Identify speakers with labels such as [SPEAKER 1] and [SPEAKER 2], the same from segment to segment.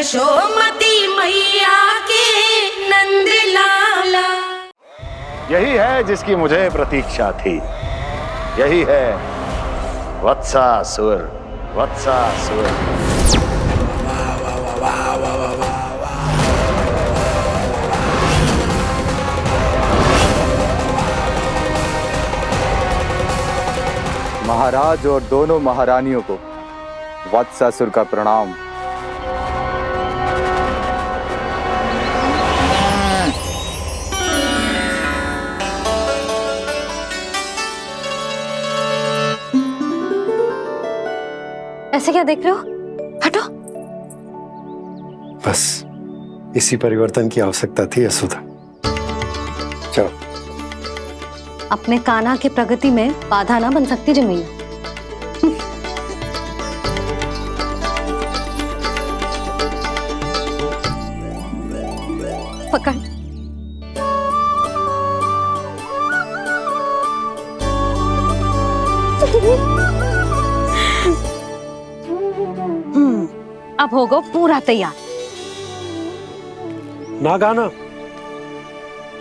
[SPEAKER 1] यशोमती मैया के नंद लाला।
[SPEAKER 2] यही है जिसकी मुझे प्रतीक्षा थी, यही है वत्सासुर। वत्सासुर
[SPEAKER 3] महाराज और दोनों महारानियों को वत्सासुर का प्रणाम।
[SPEAKER 4] ऐसे क्या देख रहे हो? हटो।
[SPEAKER 5] बस इसी परिवर्तन की आवश्यकता थी यशोदा। चलो।
[SPEAKER 4] अपने कान्हा की प्रगति में बाधा ना बन सकती जमीन। पकड़। अब होगा पूरा तैयार।
[SPEAKER 5] ना गाना,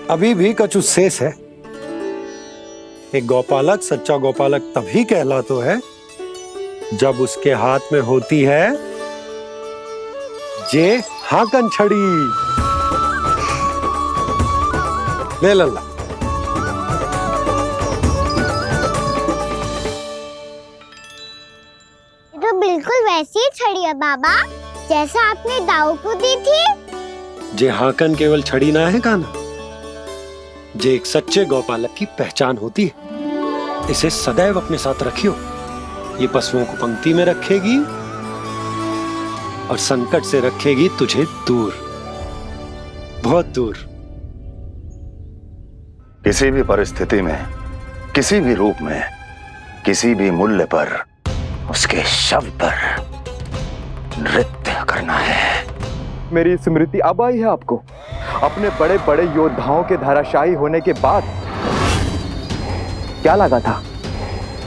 [SPEAKER 5] अभी भी कछु शेष है। एक गौपालक सच्चा गौपालक तभी कहलाता है जब उसके हाथ में होती है जे हाकन छड़ी। ले लल्ला।
[SPEAKER 6] तो बिल्कुल वैसी ही छड़ी है बाबा जैसा आपने दाऊ को दी थी।
[SPEAKER 5] जे हाकन केवल छड़ी ना है कान्हा, जे एक सच्चे गौपालक की पहचान होती है। इसे सदैव अपने साथ रखियो। ये पशुओं को पंक्ति में रखेगी और संकट से रखेगी तुझे दूर, बहुत दूर।
[SPEAKER 2] किसी भी परिस्थिति में, किसी भी रूप में, किसी भी मूल्य पर उसके शव पर नृत्य करना है।
[SPEAKER 3] मेरी स्मृति अब आई है आपको? अपने बड़े बड़े योद्धाओं के धराशायी होने के बाद क्या लगा था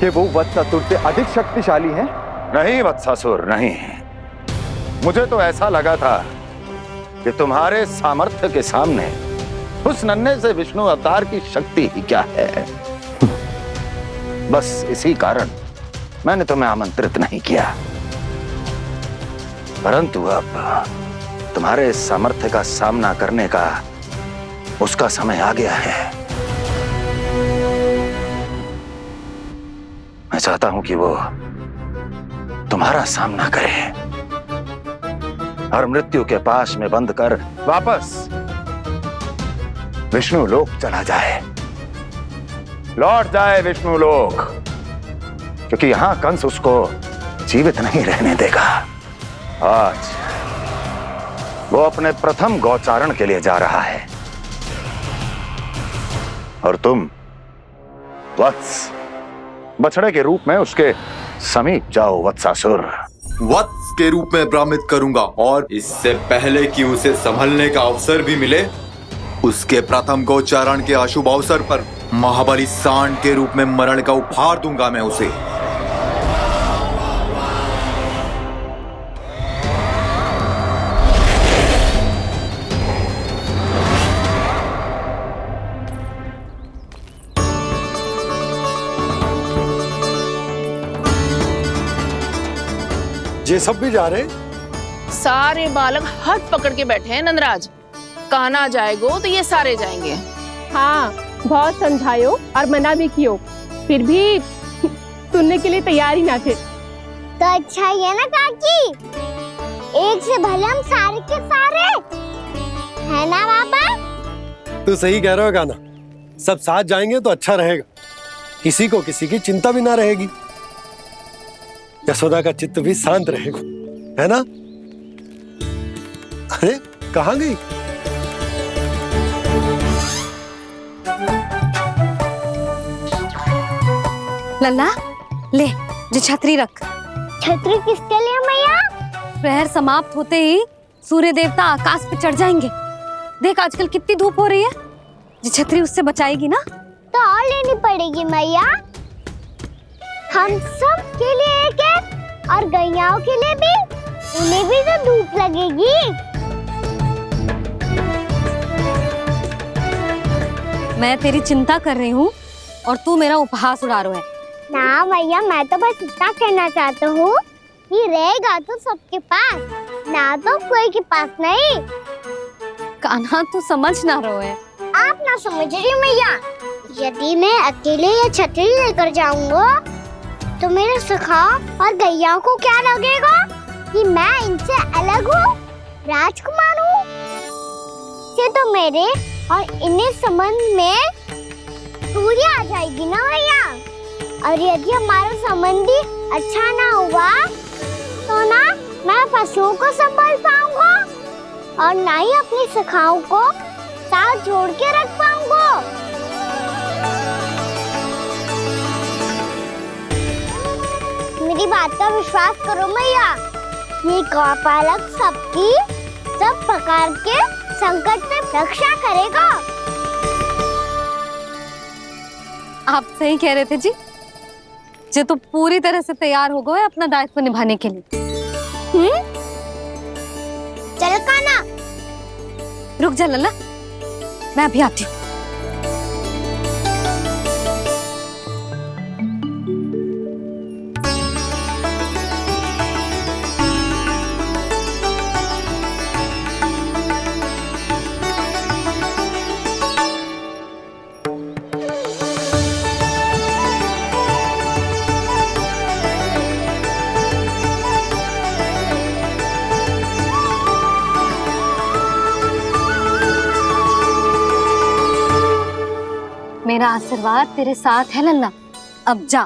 [SPEAKER 3] कि वो वत्सासुर से अधिक शक्तिशाली हैं?
[SPEAKER 2] नहीं वत्सासुर, नहीं। मुझे तो ऐसा लगा था कि तुम्हारे सामर्थ्य के सामने उस नन्हे से विष्णु अवतार की शक्ति ही क्या है। बस इसी कारण मैंने तुम्हें आमंत्रित नहीं किया। परंतु अब तुम्हारे इस सामर्थ्य का सामना करने का उसका समय आ गया है। मैं चाहता हूं कि वो तुम्हारा सामना करे और मृत्यु के पाश में बंद कर वापस विष्णु लोक चला जाए, लौट जाए विष्णु लोक, क्योंकि यहां कंस उसको जीवित नहीं रहने देगा। आज वो अपने प्रथम गौचारण के लिए जा रहा है और तुम वत्स बछड़े के रूप में उसके समीप जाओ वत्सासुर।
[SPEAKER 7] वत्स के रूप में भ्रमित करूंगा और इससे पहले कि उसे संभलने का अवसर भी मिले, उसके प्रथम गोचारण के अशुभ अवसर पर महाबली सांड के रूप में मरण का उपहार दूंगा मैं उसे।
[SPEAKER 5] ये सब भी जा रहे?
[SPEAKER 8] सारे बालक हाथ पकड़ के बैठे हैं नंदराज। कान्हा जाएगो तो ये सारे जाएंगे।
[SPEAKER 9] हाँ, बहुत समझायो और मना भी कियो, फिर भी सुनने के लिए तैयार ही ना थे।
[SPEAKER 6] तो अच्छा ही है ना काकी, एक से भले हम सारे के सारे, है ना बाबा?
[SPEAKER 5] तू सही कह रहा है गाना, सब साथ जाएंगे तो अच्छा रहेगा, किसी को किसी की चिंता भी ना रहेगी, यशोदा का चित्त भी शांत रहेगा, है ना? अरे कहाँ गई?
[SPEAKER 4] लल्ला ले, जो छतरी रख।
[SPEAKER 6] छतरी किसके लिए मैया?
[SPEAKER 4] प्रहर समाप्त होते ही सूर्य देवता आकाश पे चढ़ जाएंगे। देख आजकल कितनी धूप हो रही है, जो छतरी उससे बचाएगी ना।
[SPEAKER 6] तो और लेनी पड़ेगी मैया, हम सब के लिए एक एक, और गैयाओं के लिए भी, उन्हें भी तो धूप लगेगी।
[SPEAKER 4] मैं तेरी चिंता कर रही हूँ और तू मेरा उपहास उड़ा रहा है।
[SPEAKER 6] ना भैया, मैं तो बस इतना कहना चाहता हूँ कि रहेगा तो सबके पास, ना तो कोई के पास नहीं।
[SPEAKER 4] कान्हा तू समझ ना रहो है।
[SPEAKER 6] आप ना समझ रही भैया, यदि मैं अकेले ये छतरी लेकर जाऊंगा तो मेरे सखा और गैया को क्या लगेगा कि मैं इनसे अलग हूँ, राजकुमार हूँ। से तो मेरे और इन्हें संबंध में दूरी आ जाएगी ना भैया। और यदि हमारा संबंध ही अच्छा ना हुआ तो ना मैं पशुओं को संभाल पाऊंगा और ना ही अपनी सखाओं को साथ जोड़ के रख पाऊंगा। मेरी बात का विश्वास करो भैया, ये गौपालक सबकी सब प्रकार के संकट से रक्षा करेगा।
[SPEAKER 4] आप सही कह रहे थे जी। जो तो पूरी तरह से तैयार हो गए अपना दायित्व निभाने के लिए।
[SPEAKER 6] चल कान्हा।
[SPEAKER 4] रुक जा लल्ला, मैं अभी आती हूँ। मेरा आशीर्वाद तेरे साथ है लल्ला। अब जा,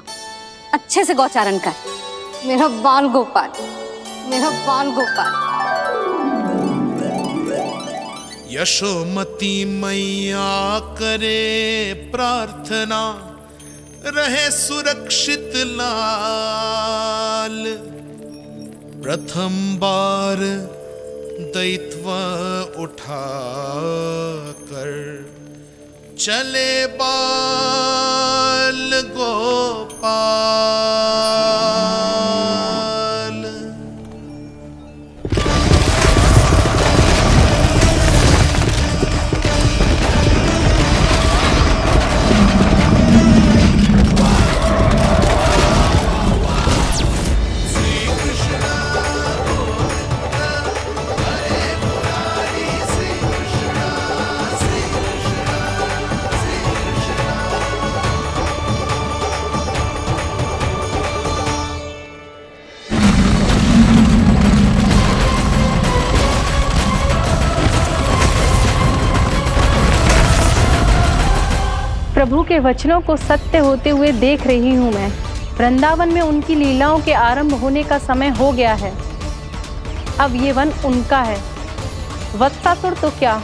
[SPEAKER 4] अच्छे से गौचारण कर। मेरा बाल गोपाल, मेरा बाल गोपाल।
[SPEAKER 10] यशोमती मैया करे प्रार्थना, रहे सुरक्षित लाल। प्रथम बार दैत्व उठा कर चले बाल गोपाल।
[SPEAKER 9] प्रभु के वचनों को सत्य होते हुए देख रही हूँ मैं। वृंदावन में उनकी लीलाओं के आरंभ होने का समय हो गया है। अब ये वन उनका है। वत्सासुर तो क्या,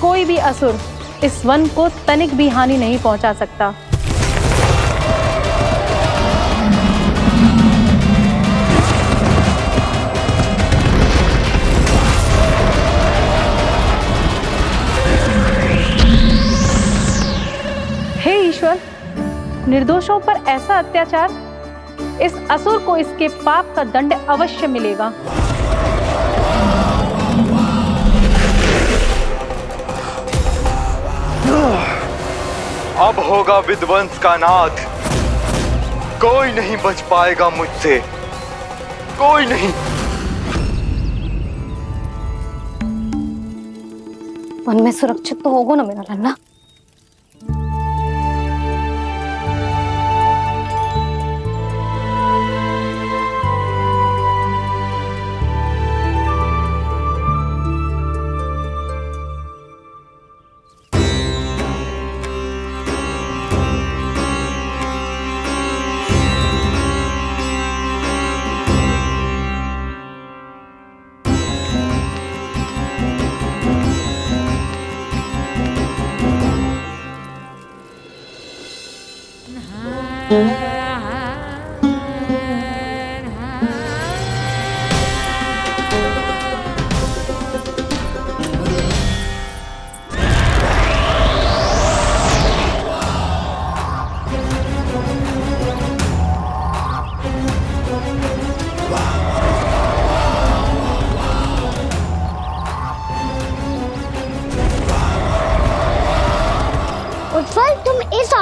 [SPEAKER 9] कोई भी असुर इस वन को तनिक भी हानि नहीं पहुंचा सकता। हे ईश्वर, निर्दोषों पर ऐसा अत्याचार, इस असुर को इसके पाप का दंड अवश्य मिलेगा।
[SPEAKER 3] अब होगा विध्वंस का नाद। कोई नहीं बच पाएगा मुझसे, कोई नहीं।
[SPEAKER 4] वन में सुरक्षित तो होगा ना मेरा लल्ला।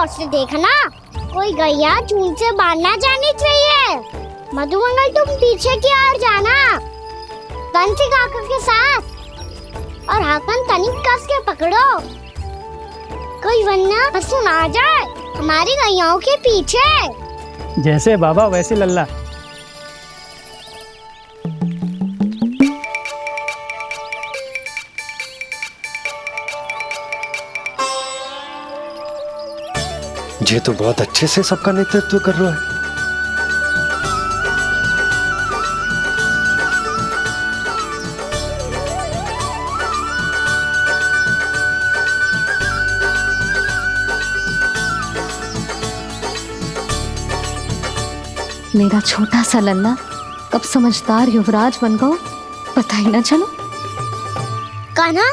[SPEAKER 6] गौर से देखना, कोई गैया चून से बाहर ना जानी चाहिए। मधुमंगल तुम पीछे की ओर जाना, कंसी काका के साथ, और हाकन तनिक कस के पकड़ो, कोई वरना पशु ना आ जाए हमारी गैयाओं के पीछे।
[SPEAKER 11] जैसे बाबा वैसे लल्ला।
[SPEAKER 5] ये तो बहुत अच्छे से सबका नेतृत्व कर रहा है।
[SPEAKER 4] मेरा छोटा सा लल्ला कब समझदार युवराज बन गो पता ही ना चलो।
[SPEAKER 6] कान्हा,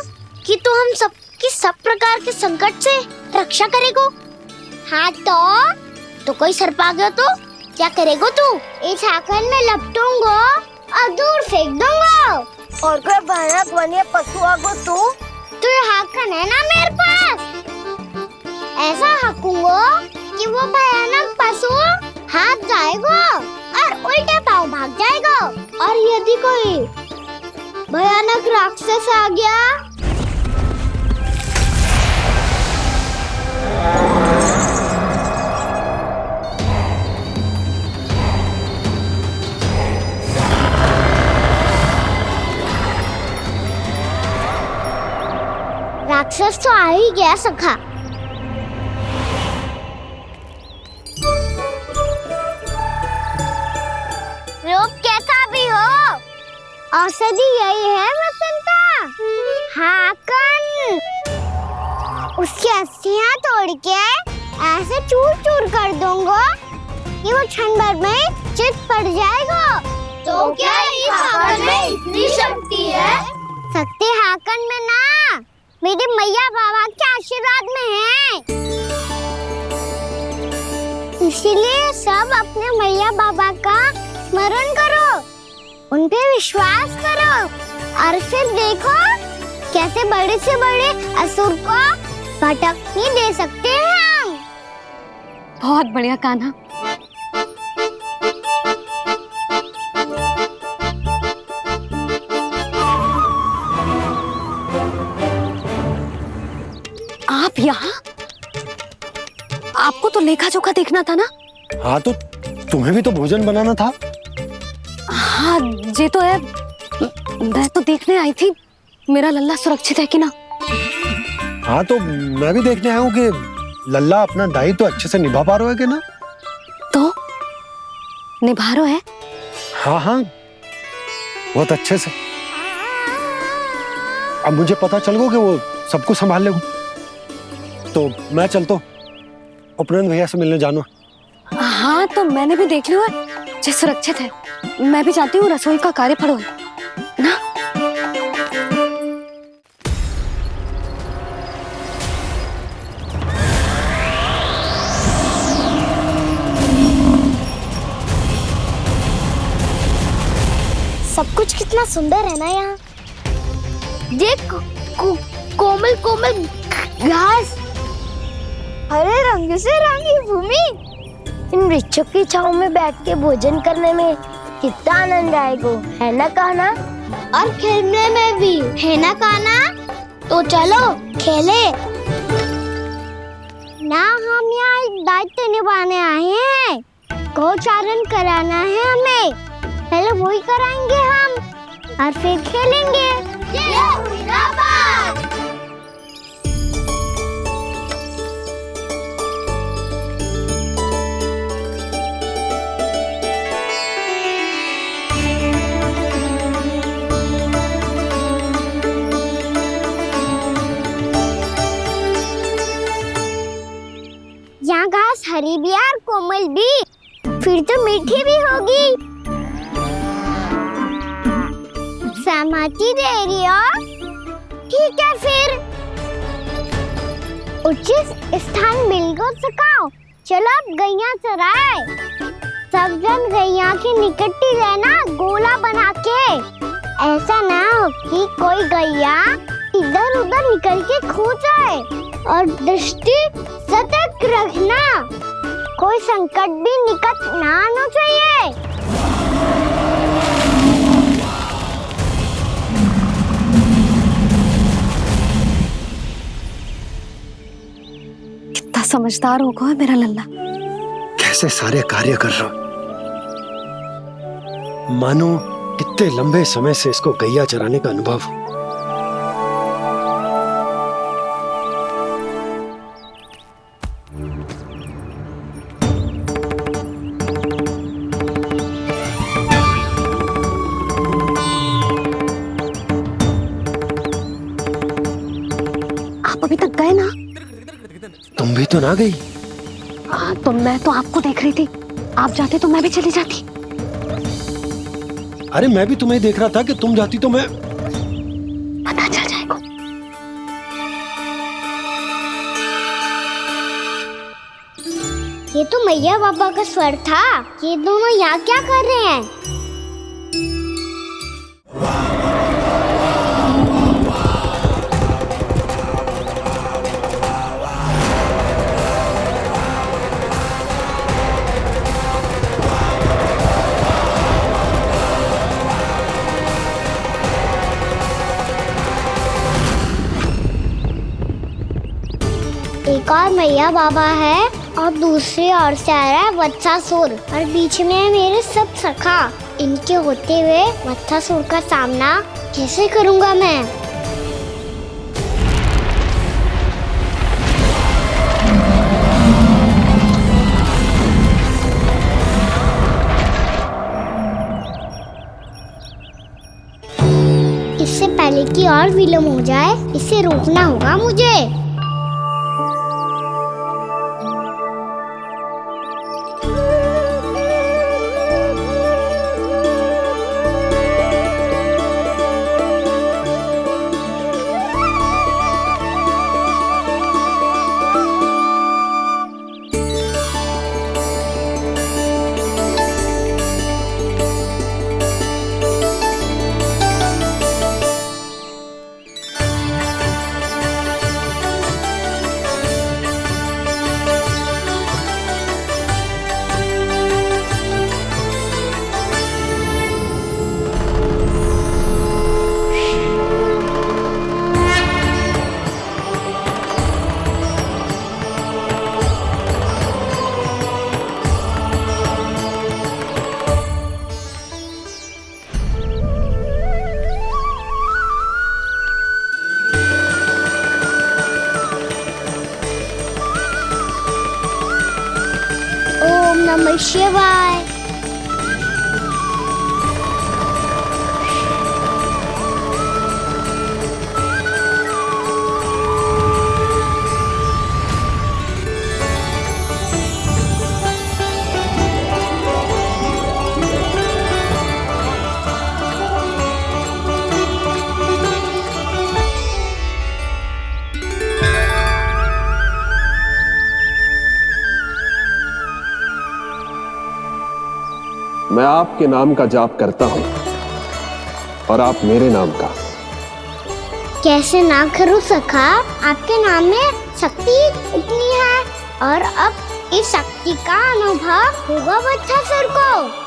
[SPEAKER 6] कि तू हम सबकी सब प्रकार के संकट से रक्षा करेगो। हाँ तो कोई सर्प आ गया तो क्या करेगो तू? इस हाकन में लपटूंगो और दूर फेंक दूंगा। और कोई भयानक वन्य पशु आगो तो ये हाकन है ना मेरे पास, ऐसा हाकूंगो कि वो भयानक पशु हाथ जाएगा और उल्टे पांव भाग जाएगा। और यदि कोई भयानक राक्षस आ गया राक्षस तो आ ही गया सखा। रूप कैसा भी हो, औषधि यही है वसंता। हाकन उसकी अस्थियां तोड़ के ऐसे चूर चूर कर दूंगा कि वो क्षण भर में चित पड़ जाएगा। तो क्या इस हाकन में इतनी शक्ति है? शक्ति हाकन में ना, मेरे मैया बाबा के आशीर्वाद में है। इसीलिए सब अपने मैया बाबा का स्मरण करो, उन पे विश्वास करो, और फिर देखो कैसे बड़े से बड़े असुर को भटकने दे सकते हैं हम।
[SPEAKER 4] बहुत बढ़िया कान्हा। आप यहाँ? आपको तो लेखा जोखा देखना था ना?
[SPEAKER 5] हाँ तो तुम्हें भी तो भोजन बनाना था।
[SPEAKER 4] हाँ ये तो है, मैं तो देखने आई थी मेरा लल्ला सुरक्षित है कि ना।
[SPEAKER 5] हाँ तो मैं भी देखने आया हूँ कि लल्ला अपना दायित्व तो अच्छे से निभा पा रहा है कि ना।
[SPEAKER 4] तो निभा रहा है?
[SPEAKER 5] हाँ हाँ बहुत अच्छे से। अब मुझे पता चल गया कि वो सब कुछ संभाल लेगा। तो मैं चलता हूँ, उपनंद भैया से मिलने जानो।
[SPEAKER 4] हाँ तो मैंने भी देख लिया है, जो सुरक्षित है। मैं भी चाहती हूँ रसोई का कार्य पड़ो ना।
[SPEAKER 6] सब कुछ कितना सुंदर है ना यहाँ। देख कोमल कोमल घास, हरे रंग से रंगी भूमि, इन वृक्षों की छांव में बैठ के भोजन करने में कितना आनंद आएगा, है ना कान्हा? और खेलने में भी, है ना कान्हा? तो चलो खेले ना। हम यहाँ एक दायित्व निभाने आए हैं, गोचारण कराना है हमें। पहले वही कराएंगे हम और फिर खेलेंगे। ये हुई ना बात। यहाँ घास हरी भी और कोमल भी, फिर तो मीठी भी होगी। सहमति दे रही हो? ठीक है फिर उचित स्थान मिल को सकाओ। चलो अब गैया चराए। सब जन गैया के निकट ही रहना, गोला बना के। ऐसा ना हो कि कोई गैया इधर उधर निकल के खो जाए। और दृष्टि सतर्क रखना, कोई संकट भी निकट ना आना चाहिए।
[SPEAKER 4] कितना समझदार होगा है मेरा लल्ला।
[SPEAKER 5] कैसे सारे कार्य कर रहा, मानो कितने लंबे समय से इसको गैया चराने का अनुभव हो।
[SPEAKER 4] आप अभी तक गए ना?
[SPEAKER 5] तुम भी तो ना गई।
[SPEAKER 4] तो मैं तो आपको देख रही थी, आप जाते तो मैं भी चली जाती।
[SPEAKER 5] अरे मैं भी तुम्हें देख रहा था कि तुम जाती तो मैं।
[SPEAKER 4] पता चल जाएगा।
[SPEAKER 6] ये तो मैया बाबा का स्वर था। ये दोनों यहाँ क्या कर रहे हैं? एक और मैया बाबा है और दूसरी ओर से आ रहा है वत्सासुर और बीच में है मेरे सब सखा। इनके होते हुए वत्सासुर का सामना कैसे करूंगा मैं? इससे पहले कि और विलम्ब हो जाए, इसे रोकना होगा मुझे। ओम नमः शिवाय।
[SPEAKER 5] मैं आपके नाम का जाप करता हूं और आप मेरे नाम का।
[SPEAKER 6] कैसे ना करूं सखा, आपके नाम में शक्ति इतनी है और अब इस शक्ति का अनुभव होगा वत्सासुर को।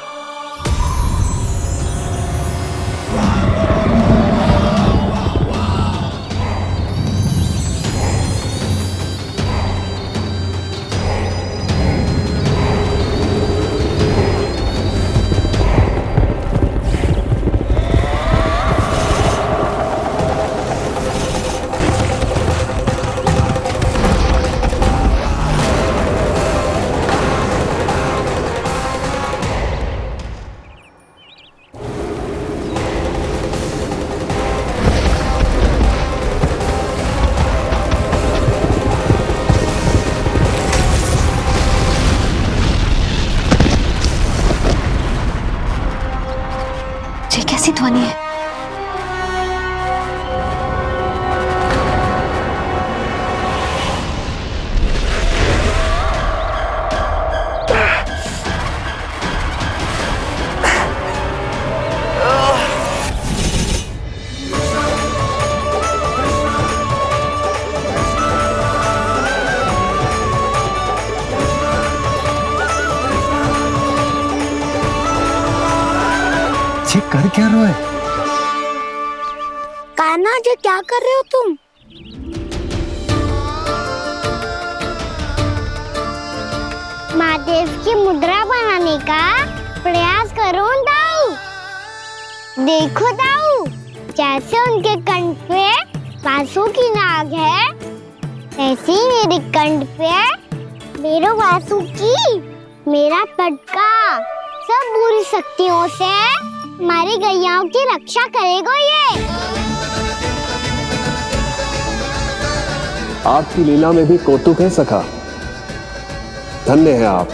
[SPEAKER 5] ये कर क्या रहे हो?
[SPEAKER 6] कान्हा जी क्या कर रहे हो तुम? महादेव की मुद्रा बनाने का प्रयास करो दाऊ। देखो दाऊ, जैसे उनके कंठ पे वासु की नाग है, ऐसे ही मेरे कंठ पे मेरे वासु की मेरा पटका सब बुरी शक्तियों से हमारी गैयाओं की रक्षा करेगा ये।
[SPEAKER 11] आपकी लीला में भी कौतुक है सखा, धन्य है आप।